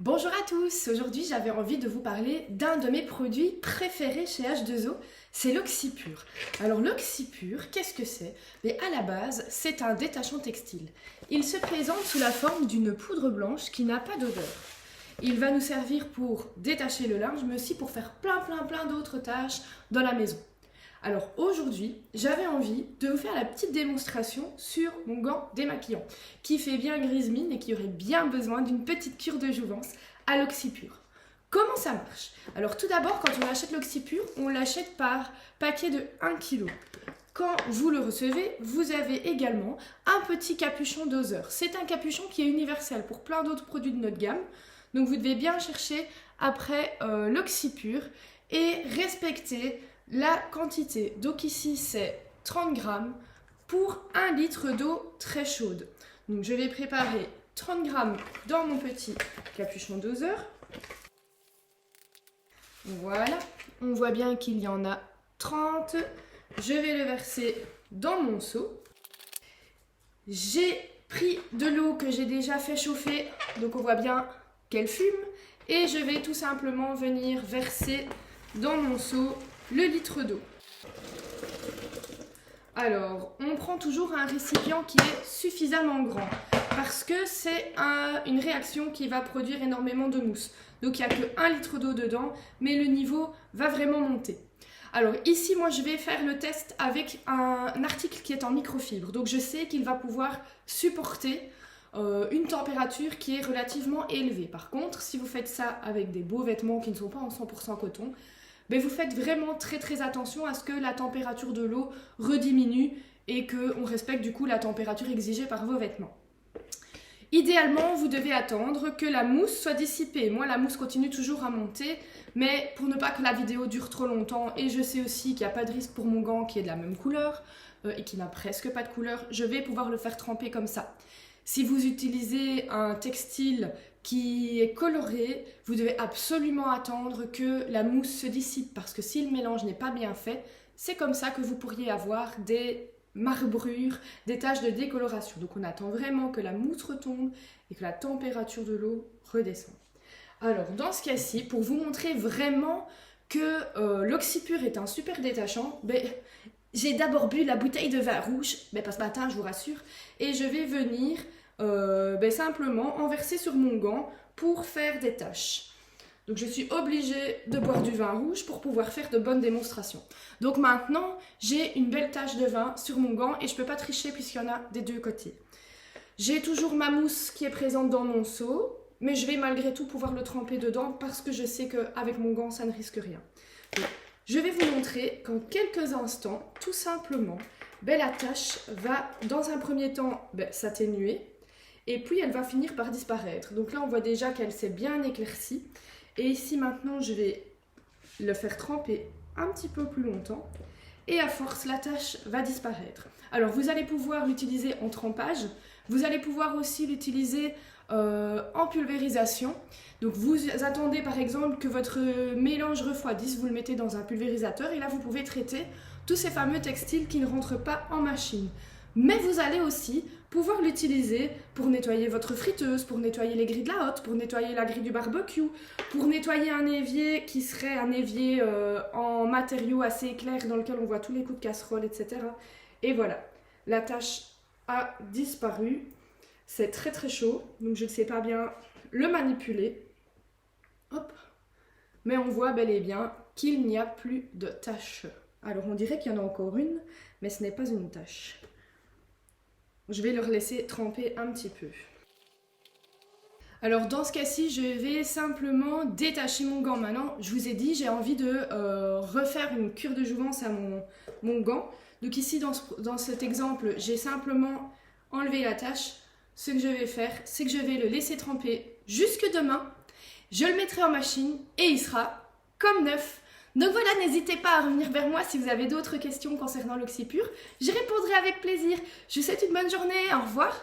Bonjour à tous, aujourd'hui j'avais envie de vous parler d'un de mes produits préférés chez H2O, c'est l'Oxypure. Alors l'Oxypure, qu'est-ce que c'est? Mais à la base, c'est un détachant textile. Il se présente sous la forme d'une poudre blanche qui n'a pas d'odeur. Il va nous servir pour détacher le linge, mais aussi pour faire plein d'autres tâches dans la maison. Alors aujourd'hui, j'avais envie de vous faire la petite démonstration sur mon gant démaquillant qui fait bien grise mine et qui aurait bien besoin d'une petite cure de jouvence à l'Oxypure. Comment ça marche? Alors tout d'abord, quand on achète l'Oxypure, on l'achète par paquet de 1 kg. Quand vous le recevez, vous avez également un petit capuchon doseur. C'est un capuchon qui est universel pour plein d'autres produits de notre gamme. Donc vous devez bien chercher après l'Oxypure et respecter la quantité. Donc ici c'est 30 grammes pour 1 litre d'eau très chaude. Donc je vais préparer 30 grammes dans mon petit capuchon doseur. Voilà, on voit bien qu'il y en a 30. Je vais le verser dans mon seau. J'ai pris de l'eau que j'ai déjà fait chauffer, donc on voit bien qu'elle fume. Et je vais tout simplement venir verser dans mon seau le litre d'eau. Alors, on prend toujours un récipient qui est suffisamment grand parce que c'est une réaction qui va produire énormément de mousse. Donc, il n'y a que 1 litre d'eau dedans, mais le niveau va vraiment monter. Alors ici, moi, je vais faire le test avec un article qui est en microfibre. Donc, je sais qu'il va pouvoir supporter une température qui est relativement élevée. Par contre, si vous faites ça avec des beaux vêtements qui ne sont pas en 100% coton, mais vous faites vraiment très attention à ce que la température de l'eau rediminue et qu'on respecte du coup la température exigée par vos vêtements. Idéalement, vous devez attendre que la mousse soit dissipée. Moi, la mousse continue toujours à monter, mais pour ne pas que la vidéo dure trop longtemps, et je sais aussi qu'il n'y a pas de risque pour mon gant qui est de la même couleur et qui n'a presque pas de couleur, je vais pouvoir le faire tremper comme ça. Si vous utilisez un textile qui est coloré, vous devez absolument attendre que la mousse se dissipe parce que si le mélange n'est pas bien fait, c'est comme ça que vous pourriez avoir des marbrures, des taches de décoloration. Donc on attend vraiment que la mousse retombe et que la température de l'eau redescende. Alors dans ce cas-ci, pour vous montrer vraiment que l'Oxypure est un super détachant, j'ai d'abord bu la bouteille de vin rouge, pas ce matin je vous rassure, et je vais venir simplement en verser sur mon gant pour faire des taches. Donc je suis obligée de boire du vin rouge pour pouvoir faire de bonnes démonstrations. Donc maintenant, j'ai une belle tache de vin sur mon gant et je ne peux pas tricher puisqu'il y en a des deux côtés. J'ai toujours ma mousse qui est présente dans mon seau, mais je vais malgré tout pouvoir le tremper dedans parce que je sais qu'avec mon gant, ça ne risque rien. Donc, je vais vous montrer qu'en quelques instants, tout simplement, la tache va dans un premier temps s'atténuer et puis elle va finir par disparaître. Donc là, on voit déjà qu'elle s'est bien éclaircie. Et ici maintenant, je vais le faire tremper un petit peu plus longtemps et à force, la tache va disparaître. Alors, vous allez pouvoir l'utiliser en trempage. Vous allez pouvoir aussi l'utiliser en pulvérisation. Donc vous attendez par exemple que votre mélange refroidisse, vous le mettez dans un pulvérisateur et là vous pouvez traiter tous ces fameux textiles qui ne rentrent pas en machine. Mais vous allez aussi pouvoir l'utiliser pour nettoyer votre friteuse, pour nettoyer les grilles de la hotte, pour nettoyer la grille du barbecue, pour nettoyer un évier qui serait un évier en matériaux assez clairs dans lequel on voit tous les coups de casserole, etc. Et voilà, la tache a disparu. C'est très chaud, donc je ne sais pas bien le manipuler. Hop. Mais on voit bel et bien qu'il n'y a plus de tache. Alors on dirait qu'il y en a encore une, mais ce n'est pas une tache. Je vais le laisser tremper un petit peu. Alors dans ce cas-ci, je vais simplement détacher mon gant. Maintenant, je vous ai dit, j'ai envie de refaire une cure de jouvence à mon gant. Donc ici, dans cet exemple, j'ai simplement enlevé la tache. Ce que je vais faire, c'est que je vais le laisser tremper jusque demain. Je le mettrai en machine et il sera comme neuf. Donc voilà, n'hésitez pas à revenir vers moi si vous avez d'autres questions concernant l'Oxypure. J'y répondrai avec plaisir. Je vous souhaite une bonne journée. Au revoir.